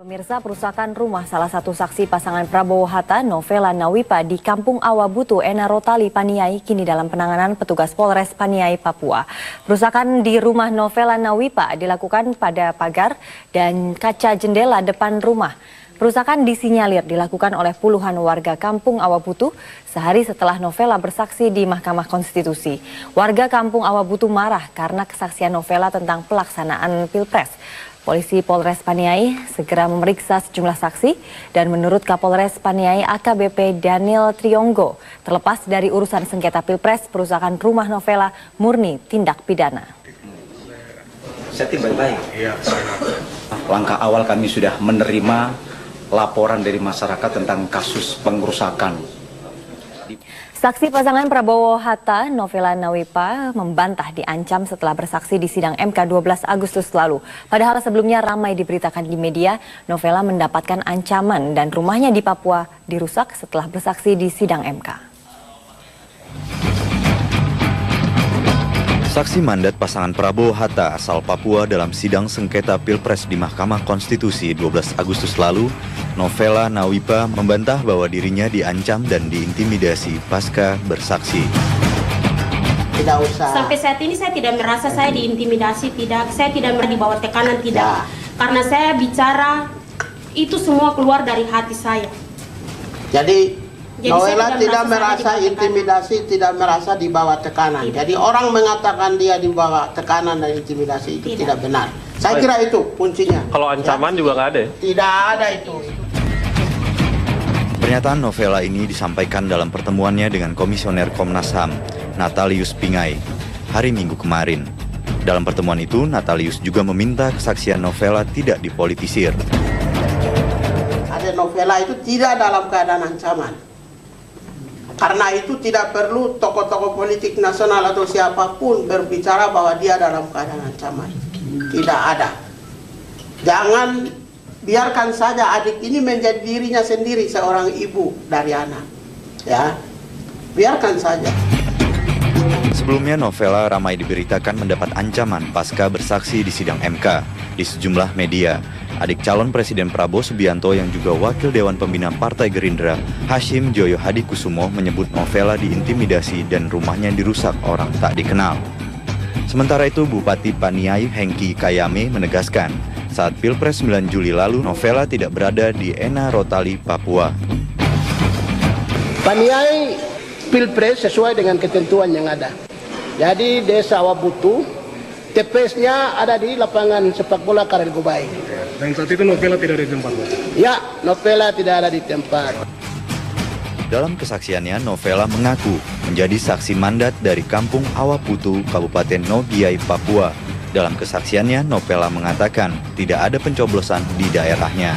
Pemirsa, perusakan rumah salah satu saksi pasangan Prabowo Hatta, Novela Nawipa di Kampung Awabutu, Ena Rotali, Paniai, kini dalam penanganan petugas Polres Paniai, Papua. Perusakan di rumah Novela Nawipa dilakukan pada pagar dan kaca jendela depan rumah. Perusakan disinyalir dilakukan oleh puluhan warga Kampung Awabutu sehari setelah Novela bersaksi di Mahkamah Konstitusi. Warga Kampung Awabutu marah karena kesaksian Novela tentang pelaksanaan Pilpres. Polisi Polres Paniai segera memeriksa sejumlah saksi dan menurut Kapolres Paniai AKBP Daniel Trionggo, terlepas dari urusan sengketa Pilpres, perusakan rumah Novela murni tindak pidana. Setting baik-baik. Langkah awal kami sudah menerima laporan dari masyarakat tentang kasus pengerusakan. Saksi pasangan Prabowo Hatta, Novela Nawipa, membantah diancam setelah bersaksi di sidang MK 12 Agustus lalu. Padahal sebelumnya ramai diberitakan di media, Novela mendapatkan ancaman dan rumahnya di Papua dirusak setelah bersaksi di sidang MK. Saksi mandat pasangan Prabowo Hatta asal Papua dalam sidang sengketa Pilpres di Mahkamah Konstitusi 12 Agustus lalu, Novela Nawipa membantah bahwa dirinya diancam dan diintimidasi pasca bersaksi. Tidak usah. Sampai saat ini saya tidak merasa saya diintimidasi, tidak. Saya tidak merasa dibawa tekanan, tidak. Karena saya bicara, itu semua keluar dari hati saya. Jadi Novela tidak merasa intimidasi, tidak merasa dibawa tekanan. Tidak. Jadi orang mengatakan dia dibawa tekanan dan intimidasi itu tidak benar. Saya kira itu kuncinya. Kalau ancaman juga nggak ada? Tidak ada itu. Pernyataan Novela ini disampaikan dalam pertemuannya dengan Komisioner Komnas HAM, Natalius Pingai, hari Minggu kemarin. Dalam pertemuan itu, Natalius juga meminta kesaksian Novela tidak dipolitisir. Ada Novela itu tidak dalam keadaan ancaman. Karena itu tidak perlu tokoh-tokoh politik nasional atau siapapun berbicara bahwa dia dalam keadaan ancaman. Tidak ada. Jangan biarkan saja adik ini menjadi dirinya sendiri seorang ibu dari anak. Ya, biarkan saja. Sebelumnya Novela ramai diberitakan mendapat ancaman pasca bersaksi di sidang MK di sejumlah media. Adik calon Presiden Prabowo Subianto yang juga Wakil Dewan Pembina Partai Gerindra, Hashim Joyo Hadikusumo, menyebut Novela diintimidasi dan rumahnya dirusak orang tak dikenal. Sementara itu, Bupati Paniai Hengki Kayame menegaskan, saat Pilpres 9 Juli lalu, Novela tidak berada di Ena Rotali, Papua. Paniai Pilpres sesuai dengan ketentuan yang ada. Jadi Desa Awabutu, TPS-nya ada di lapangan sepak bola Karel Gobai. Dan saat itu Novela tidak ada di tempat? Ya, Novela tidak ada di tempat. Dalam kesaksiannya, Novela mengaku menjadi saksi mandat dari Kampung Awabutu, Kabupaten Nogiai, Papua. Dalam kesaksiannya, Novela mengatakan tidak ada pencoblosan di daerahnya.